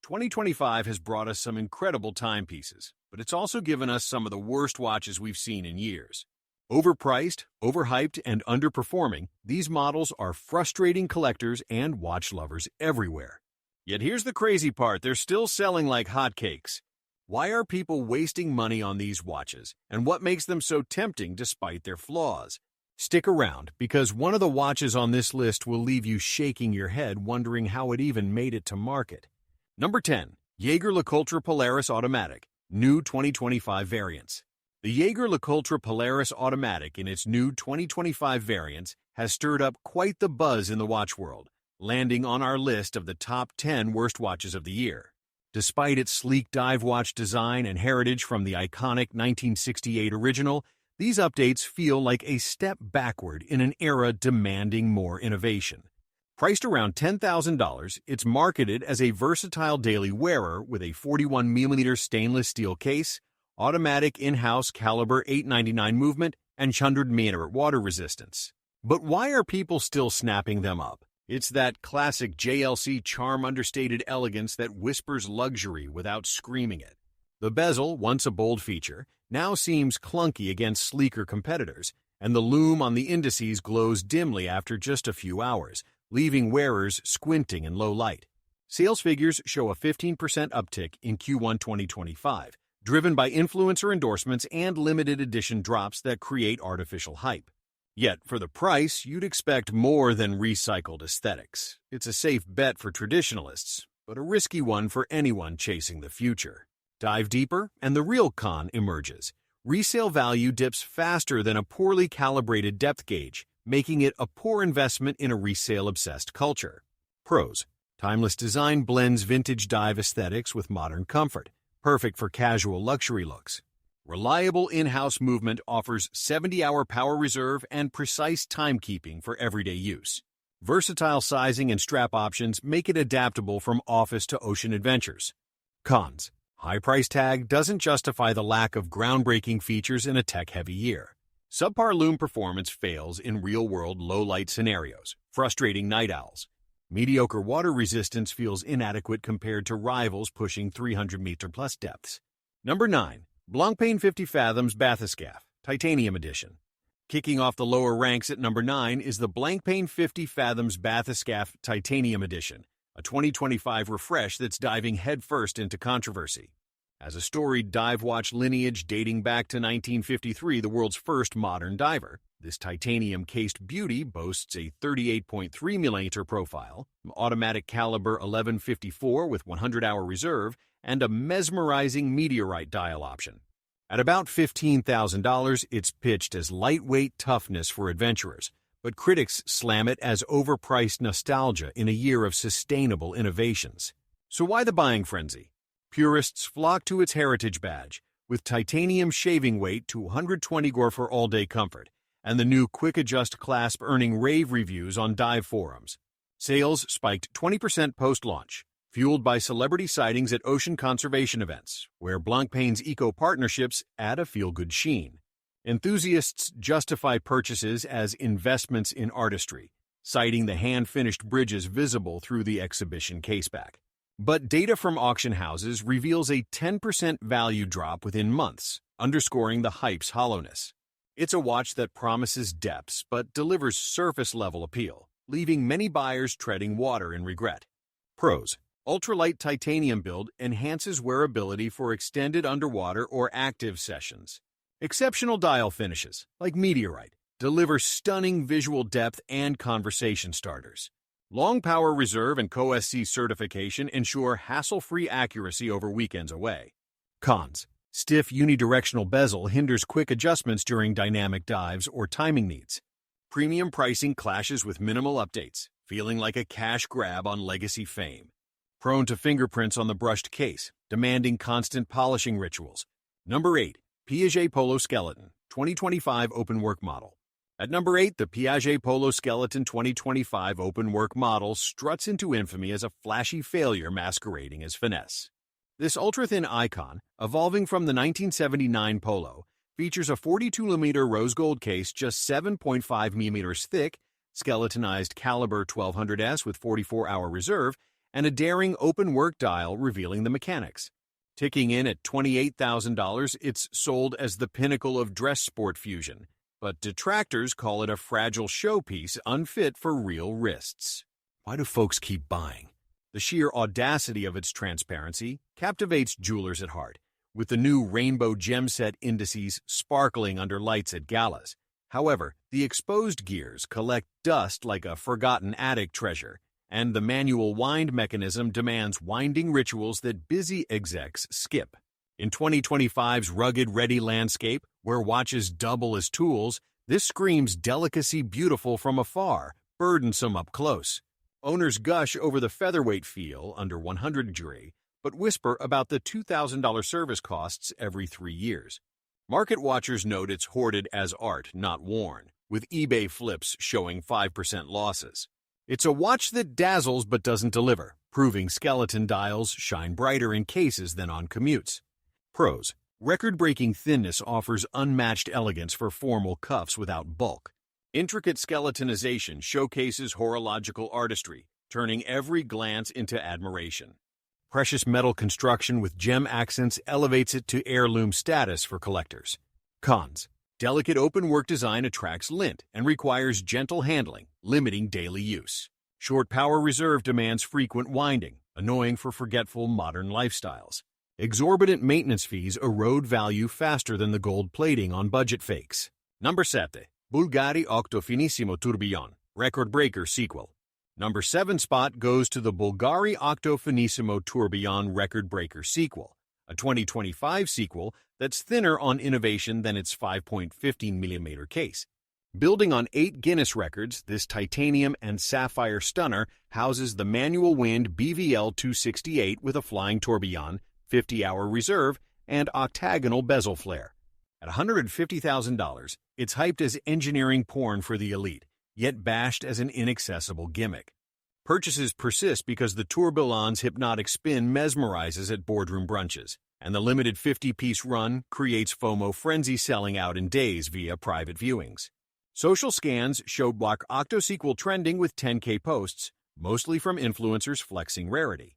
2025 has brought us some incredible timepieces, but it's also given us some of the worst watches we've seen in years. Overpriced, overhyped, and underperforming, these models are frustrating collectors and watch lovers everywhere. Yet here's the crazy part, they're still selling like hotcakes. Why are people wasting money on these watches, and what makes them so tempting despite their flaws? Stick around, because one of the watches on this list will leave you shaking your head wondering how it even made it to market. Number 10. Jaeger-LeCoultre Polaris Automatic, new 2025 variants. The Jaeger-LeCoultre Polaris Automatic in its new 2025 variants has stirred up quite the buzz in the watch world, landing on our list of the top 10 worst watches of the year. Despite its sleek dive watch design and heritage from the iconic 1968 original, these updates feel like a step backward in an era demanding more innovation. Priced around $10,000, it's marketed as a versatile daily wearer with a 41mm stainless steel case, automatic in-house caliber 899 movement, and 100-meter water resistance. But why are people still snapping them up? It's that classic JLC charm understated elegance that whispers luxury without screaming it. The bezel, once a bold feature, now seems clunky against sleeker competitors, and the lume on the indices glows dimly after just a few hours, leaving wearers squinting in low light. Sales figures show a 15% uptick in Q1 2025, driven by influencer endorsements and limited edition drops that create artificial hype. Yet, for the price, you'd expect more than recycled aesthetics. It's a safe bet for traditionalists, but a risky one for anyone chasing the future. Dive deeper, and the real con emerges. Resale value dips faster than a poorly calibrated depth gauge, making it a poor investment in a resale-obsessed culture. Pros: timeless design blends vintage dive aesthetics with modern comfort, perfect for casual luxury looks. Reliable in-house movement offers 70-hour power reserve and precise timekeeping for everyday use. Versatile sizing and strap options make it adaptable from office to ocean adventures. Cons: high price tag doesn't justify the lack of groundbreaking features in a tech-heavy year. Subpar lume performance fails in real-world low-light scenarios, frustrating night owls. Mediocre water resistance feels inadequate compared to rivals pushing 300-meter-plus depths. Number 9. Blancpain 50 Fathoms Bathyscaphe, Titanium Edition. Kicking off the lower ranks at number 9 is the Blancpain 50 Fathoms Bathyscaphe Titanium Edition, a 2025 refresh that's diving headfirst into controversy. As a storied dive watch lineage dating back to 1953, the world's first modern diver, this titanium-cased beauty boasts a 38.3mm profile, automatic caliber 1154 with 100-hour reserve, and a mesmerizing meteorite dial option. At about $15,000, it's pitched as lightweight toughness for adventurers, but critics slam it as overpriced nostalgia in a year of sustainable innovations. So why the buying frenzy? Purists flock to its heritage badge, with titanium shaving weight to 120 Gr for all-day comfort, and the new quick-adjust clasp earning rave reviews on dive forums. Sales spiked 20% post-launch, fueled by celebrity sightings at ocean conservation events, where Blancpain's eco-partnerships add a feel-good sheen. Enthusiasts justify purchases as investments in artistry, citing the hand-finished bridges visible through the exhibition caseback. But data from auction houses reveals a 10% value drop within months, underscoring the hype's hollowness. It's a watch that promises depths but delivers surface-level appeal, leaving many buyers treading water in regret. Pros: ultralight titanium build enhances wearability for extended underwater or active sessions. Exceptional dial finishes, like meteorite, deliver stunning visual depth and conversation starters. Long power reserve and COSC certification ensure hassle-free accuracy over weekends away. Cons: stiff unidirectional bezel hinders quick adjustments during dynamic dives or timing needs. Premium pricing clashes with minimal updates, feeling like a cash grab on legacy fame. Prone to fingerprints on the brushed case, demanding constant polishing rituals. Number 8. Piaget Polo Skeleton, 2025 Open Work Model. At number 8, the Piaget Polo Skeleton 2025 Open Work Model struts into infamy as a flashy failure masquerading as finesse. This ultra-thin icon, evolving from the 1979 Polo, features a 42mm rose gold case just 7.5mm thick, skeletonized caliber 1200S with 44-hour reserve, and a daring open-work dial revealing the mechanics. Ticking in at $28,000, it's sold as the pinnacle of dress sport fusion, but detractors call it a fragile showpiece unfit for real wrists. Why do folks keep buying? The sheer audacity of its transparency captivates jewelers at heart, with the new rainbow gem set indices sparkling under lights at galas. However, the exposed gears collect dust like a forgotten attic treasure, and the manual wind mechanism demands winding rituals that busy execs skip. In 2025's rugged-ready landscape, where watches double as tools, this screams delicacy beautiful from afar, burdensome up close. Owners gush over the featherweight feel under 100 jury, but whisper about the $2,000 service costs every 3 years. Market watchers note it's hoarded as art, not worn, with eBay flips showing 5% losses. It's a watch that dazzles but doesn't deliver, proving skeleton dials shine brighter in cases than on commutes. Pros: record-breaking thinness offers unmatched elegance for formal cuffs without bulk. Intricate skeletonization showcases horological artistry, turning every glance into admiration. Precious metal construction with gem accents elevates it to heirloom status for collectors. Cons: delicate open-work design attracts lint and requires gentle handling, limiting daily use. Short power reserve demands frequent winding, annoying for forgetful modern lifestyles. Exorbitant maintenance fees erode value faster than the gold plating on budget fakes. Number 7. Bulgari Octo Finissimo Tourbillon, Record Breaker Sequel. Number 7 spot goes to the Bulgari Octo Finissimo Tourbillon Record Breaker Sequel, a 2025 sequel that's thinner on innovation than its 5.15mm case. Building on 8 Guinness records, this titanium and sapphire stunner houses the manual wind BVL 268 with a flying tourbillon, 50-hour reserve, and octagonal bezel flare. At $150,000, it's hyped as engineering porn for the elite, yet bashed as an inaccessible gimmick. Purchases persist because the tourbillon's hypnotic spin mesmerizes at boardroom brunches, and the limited 50-piece run creates FOMO frenzy selling out in days via private viewings. Social scans show Block Octo sequel trending with 10K posts, mostly from influencers flexing rarity.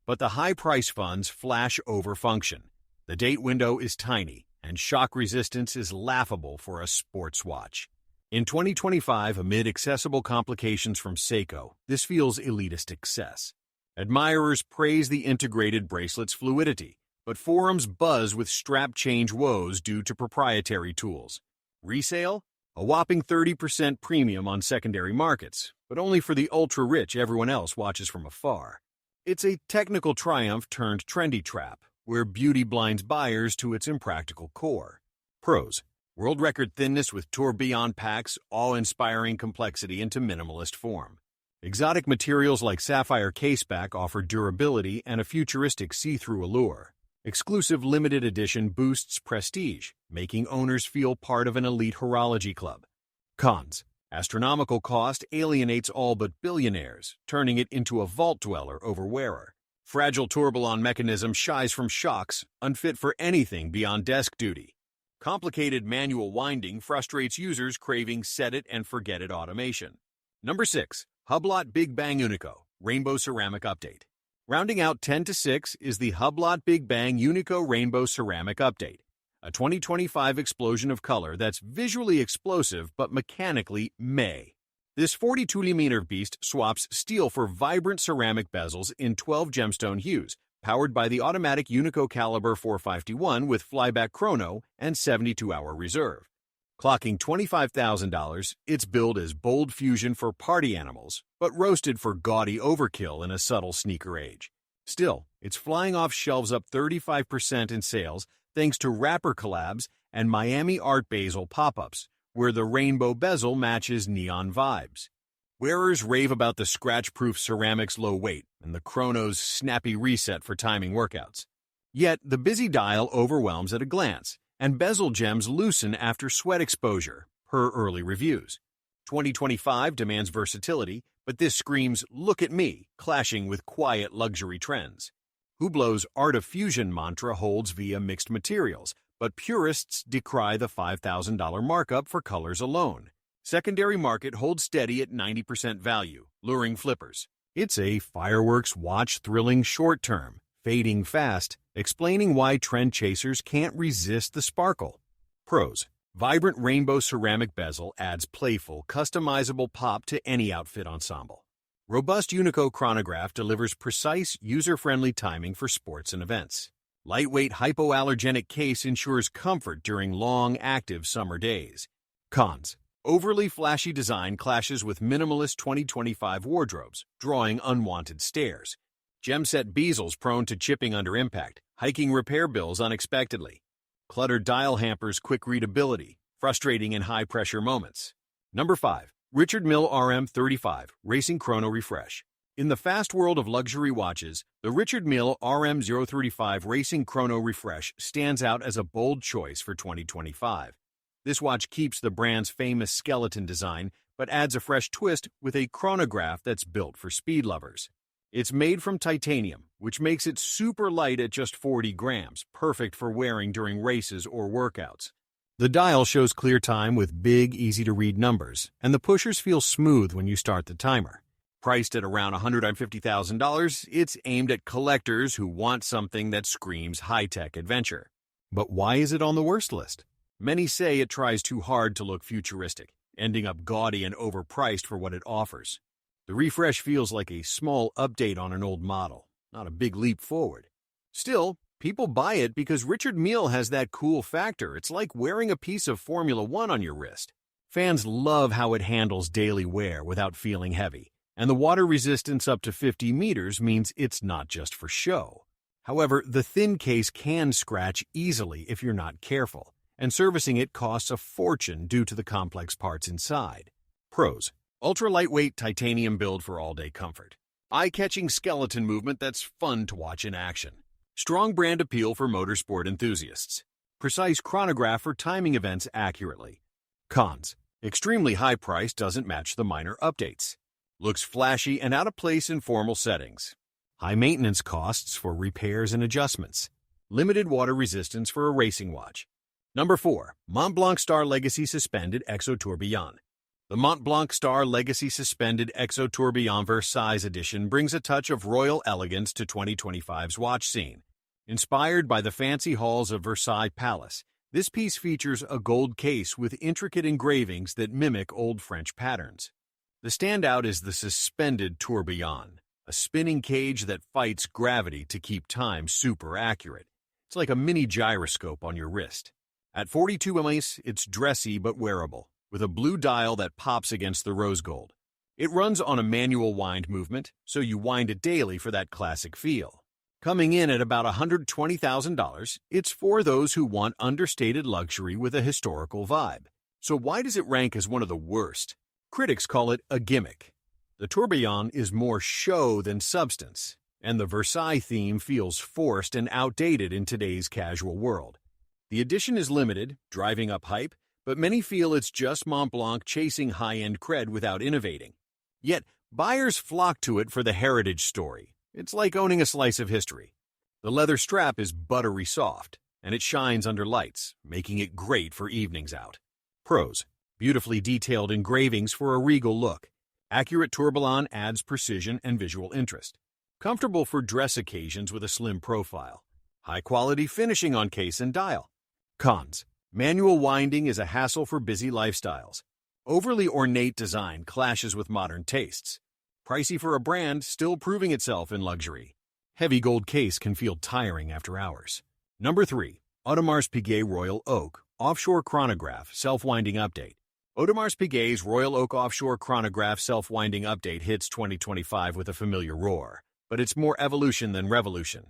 But the high-price funds flash over function. The date window is tiny, and shock resistance is laughable for a sports watch. In 2025, amid accessible complications from Seiko, this feels elitist excess. Admirers praise the integrated bracelet's fluidity, but forums buzz with strap change woes due to proprietary tools. Resale? A whopping 30% premium on secondary markets, but only for the ultra-rich everyone else watches from afar. It's a technical triumph turned trendy trap, where beauty blinds buyers to its impractical core. Pros: world record thinness with tourbillon packs, awe-inspiring complexity into minimalist form. Exotic materials like sapphire caseback offer durability and a futuristic see-through allure. Exclusive limited edition boosts prestige, making owners feel part of an elite horology club. Cons: astronomical cost alienates all but billionaires, turning it into a vault dweller over wearer. Fragile tourbillon mechanism shies from shocks, unfit for anything beyond desk duty. Complicated manual winding frustrates users craving set-it-and-forget-it automation. Number 6. Hublot Big Bang Unico, Rainbow Ceramic Update. Rounding out 10 to 6 is the Hublot Big Bang Unico Rainbow Ceramic Update, a 2025 explosion of color that's visually explosive but mechanically meh. This 42mm beast swaps steel for vibrant ceramic bezels in 12 gemstone hues, powered by the automatic Unico Caliber 451 with flyback chrono and 72-hour reserve. Clocking $25,000, it's billed as bold fusion for party animals, but roasted for gaudy overkill in a subtle sneaker age. Still, it's flying off shelves up 35% in sales thanks to rapper collabs and Miami Art Basel pop-ups, where the rainbow bezel matches neon vibes. Wearers rave about the scratch-proof ceramic's low weight and the Chrono's snappy reset for timing workouts. Yet, the busy dial overwhelms at a glance, and bezel gems loosen after sweat exposure, per early reviews. 2025 demands versatility, but this screams, "Look at me," clashing with quiet luxury trends. Hublot's Art of Fusion mantra holds via mixed materials, but purists decry the $5,000 markup for colors alone. Secondary market holds steady at 90% value, luring flippers. It's a fireworks watch thrilling short term, fading fast, explaining why trend chasers can't resist the sparkle. Pros: vibrant rainbow ceramic bezel adds playful, customizable pop to any outfit ensemble. Robust Unico chronograph delivers precise, user-friendly timing for sports and events. Lightweight hypoallergenic case ensures comfort during long, active summer days. Cons: overly flashy design clashes with minimalist 2025 wardrobes, drawing unwanted stares. Gem-set bezels prone to chipping under impact, hiking repair bills unexpectedly. Cluttered dial hampers quick readability, frustrating in high-pressure moments. Number 5. Richard Mille RM35 Racing Chrono Refresh. In the fast world of luxury watches, the Richard Mille RM035 Racing Chrono Refresh stands out as a bold choice for 2025. This watch keeps the brand's famous skeleton design, but adds a fresh twist with a chronograph that's built for speed lovers. It's made from titanium, which makes it super light at just 40 grams, perfect for wearing during races or workouts. The dial shows clear time with big, easy-to-read numbers, and the pushers feel smooth when you start the timer. Priced at around $150,000, it's aimed at collectors who want something that screams high-tech adventure. But why is it on the worst list? Many say it tries too hard to look futuristic, ending up gaudy and overpriced for what it offers. The refresh feels like a small update on an old model, not a big leap forward. Still, people buy it because Richard Mille has that cool factor. It's like wearing a piece of Formula One on your wrist. Fans love how it handles daily wear without feeling heavy. And the water resistance up to 50 meters means it's not just for show. However, the thin case can scratch easily if you're not careful, and servicing it costs a fortune due to the complex parts inside. Pros: ultra-lightweight titanium build for all-day comfort. Eye-catching skeleton movement that's fun to watch in action. Strong brand appeal for motorsport enthusiasts. Precise chronograph for timing events accurately. Cons: extremely high price doesn't match the minor updates. Looks flashy and out of place in formal settings. High maintenance costs for repairs and adjustments. Limited water resistance for a racing watch. Number 4. Montblanc Star Legacy Suspended Exo Tourbillon. The Montblanc Star Legacy Suspended Exo Tourbillon Versailles edition brings a touch of royal elegance to 2025's watch scene. Inspired by the fancy halls of Versailles Palace, this piece features a gold case with intricate engravings that mimic old French patterns. The standout is the suspended tourbillon, a spinning cage that fights gravity to keep time super accurate. It's like a mini gyroscope on your wrist. At 42 mm, it's dressy but wearable, with a blue dial that pops against the rose gold. It runs on a manual wind movement, so you wind it daily for that classic feel. Coming in at about $120,000, it's for those who want understated luxury with a historical vibe. So why does it rank as one of the worst? Critics call it a gimmick. The tourbillon is more show than substance, and the Versailles theme feels forced and outdated in today's casual world. The edition is limited, driving up hype, but many feel it's just Montblanc chasing high-end cred without innovating. Yet, buyers flock to it for the heritage story. It's like owning a slice of history. The leather strap is buttery soft, and it shines under lights, making it great for evenings out. Pros: beautifully detailed engravings for a regal look. Accurate tourbillon adds precision and visual interest. Comfortable for dress occasions with a slim profile. High-quality finishing on case and dial. Cons: manual winding is a hassle for busy lifestyles. Overly ornate design clashes with modern tastes. Pricey for a brand still proving itself in luxury. Heavy gold case can feel tiring after hours. Number 3. Audemars Piguet Royal Oak Offshore Chronograph Self-Winding Update. Audemars Piguet's Royal Oak Offshore Chronograph Self-Winding Update hits 2025 with a familiar roar, but it's more evolution than revolution.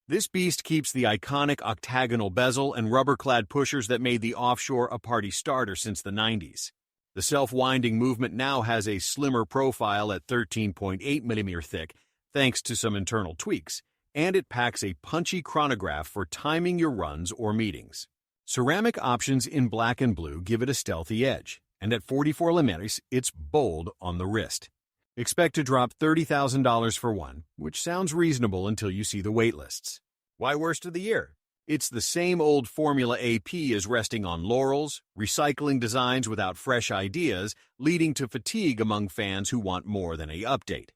This beast keeps the iconic octagonal bezel and rubber-clad pushers that made the Offshore a party starter since the 90s. The self-winding movement now has a slimmer profile at 13.8 mm thick, thanks to some internal tweaks, and it packs a punchy chronograph for timing your runs or meetings. Ceramic options in black and blue give it a stealthy edge, and at 44 mm, it's bold on the wrist. Expect to drop $30,000 for one, which sounds reasonable until you see the waitlists. Why worst of the year? It's the same old Formula AP is resting on laurels, recycling designs without fresh ideas, leading to fatigue among fans who want more than an update.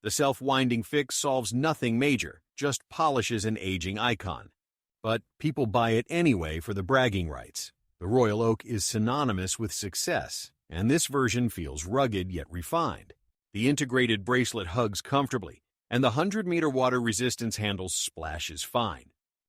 The self-winding fix solves nothing major, just polishes an aging icon. But people buy it anyway for the bragging rights. The Royal Oak is synonymous with success, and this version feels rugged yet refined. The integrated bracelet hugs comfortably, and the 100-meter water resistance handle splashes fine.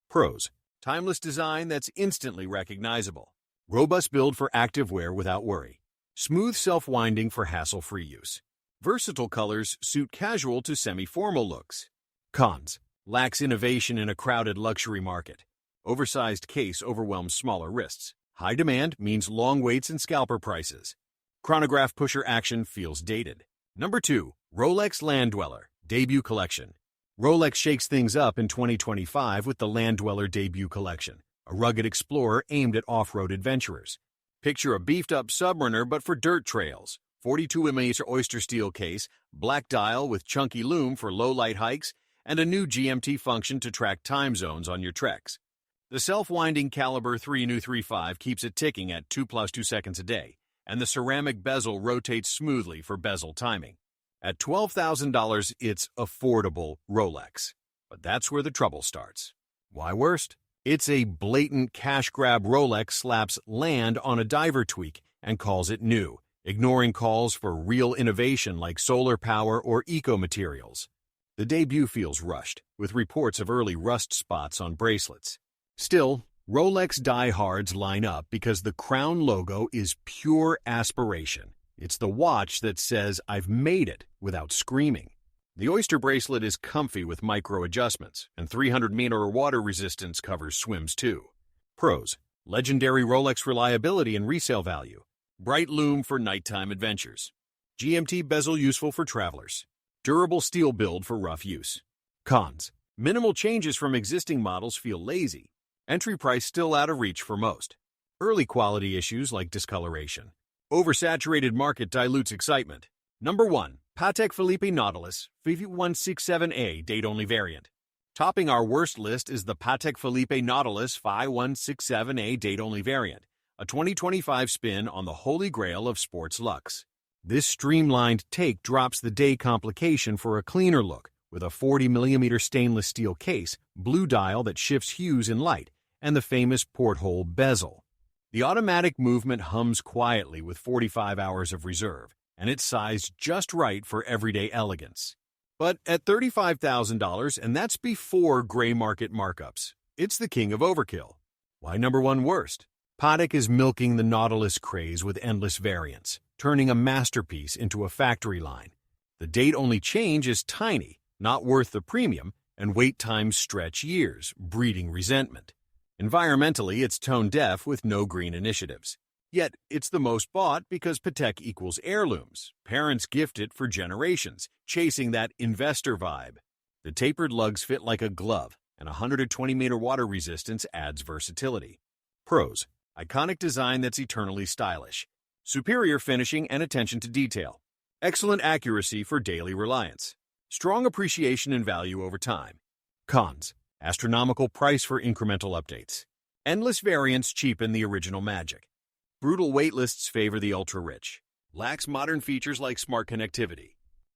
Pros: timeless design that's instantly recognizable. Robust build for active wear without worry. Smooth self-winding for hassle-free use. Versatile colors suit casual to semi-formal looks. Cons: lacks innovation in a crowded luxury market. Oversized case overwhelms smaller wrists. High demand means long waits and scalper prices. Chronograph pusher action feels dated. Number 2. Rolex Land Dweller Debut Collection. Rolex shakes things up in 2025 with the Land Dweller Debut Collection, a rugged explorer aimed at off-road adventurers. Picture a beefed-up Submariner but for dirt trails. 42mm oyster steel case, black dial with chunky lume for low-light hikes, and a new GMT function to track time zones on your treks. The self-winding caliber 3Nu35 keeps it ticking at 2 + 2 seconds a day, and the ceramic bezel rotates smoothly for bezel timing. At $12,000, it's affordable Rolex. But that's where the trouble starts. Why worst? It's a blatant cash grab. Rolex slaps land on a diver tweak and calls it new, ignoring calls for real innovation like solar power or eco-materials. The debut feels rushed, with reports of early rust spots on bracelets. Still, Rolex diehards line up because the crown logo is pure aspiration. It's the watch that says, "I've made it," without screaming. The Oyster bracelet is comfy with micro-adjustments, and 300-meter water resistance covers swims too. Pros: legendary Rolex reliability and resale value. Bright lume for nighttime adventures. GMT bezel useful for travelers. Durable steel build for rough use. Cons: minimal changes from existing models feel lazy. Entry price still out of reach for most. Early quality issues like discoloration. Oversaturated market dilutes excitement. Number 1. Patek Philippe Nautilus 5167A date-only variant. Topping our worst list is the Patek Philippe Nautilus 5167A date-only variant, a 2025 spin on the holy grail of sports luxe. This streamlined take drops the day complication for a cleaner look, with a 40mm stainless steel case, blue dial that shifts hues in light, and the famous porthole bezel. The automatic movement hums quietly with 45 hours of reserve, and it's sized just right for everyday elegance. But at $35,000, and that's before gray market markups, it's the king of overkill. Why number 1 worst? Patek is milking the Nautilus craze with endless variants, turning a masterpiece into a factory line. The date-only change is tiny, not worth the premium, and wait times stretch years, breeding resentment. Environmentally, it's tone-deaf with no green initiatives. Yet, it's the most bought because Patek equals heirlooms. Parents gift it for generations, chasing that investor vibe. The tapered lugs fit like a glove, and 120-meter water resistance adds versatility. Pros: iconic design that's eternally stylish. Superior finishing and attention to detail. Excellent accuracy for daily reliance. Strong appreciation and value over time. Cons: astronomical price for incremental updates. Endless variants cheapen the original magic. Brutal waitlists favor the ultra-rich. Lacks modern features like smart connectivity.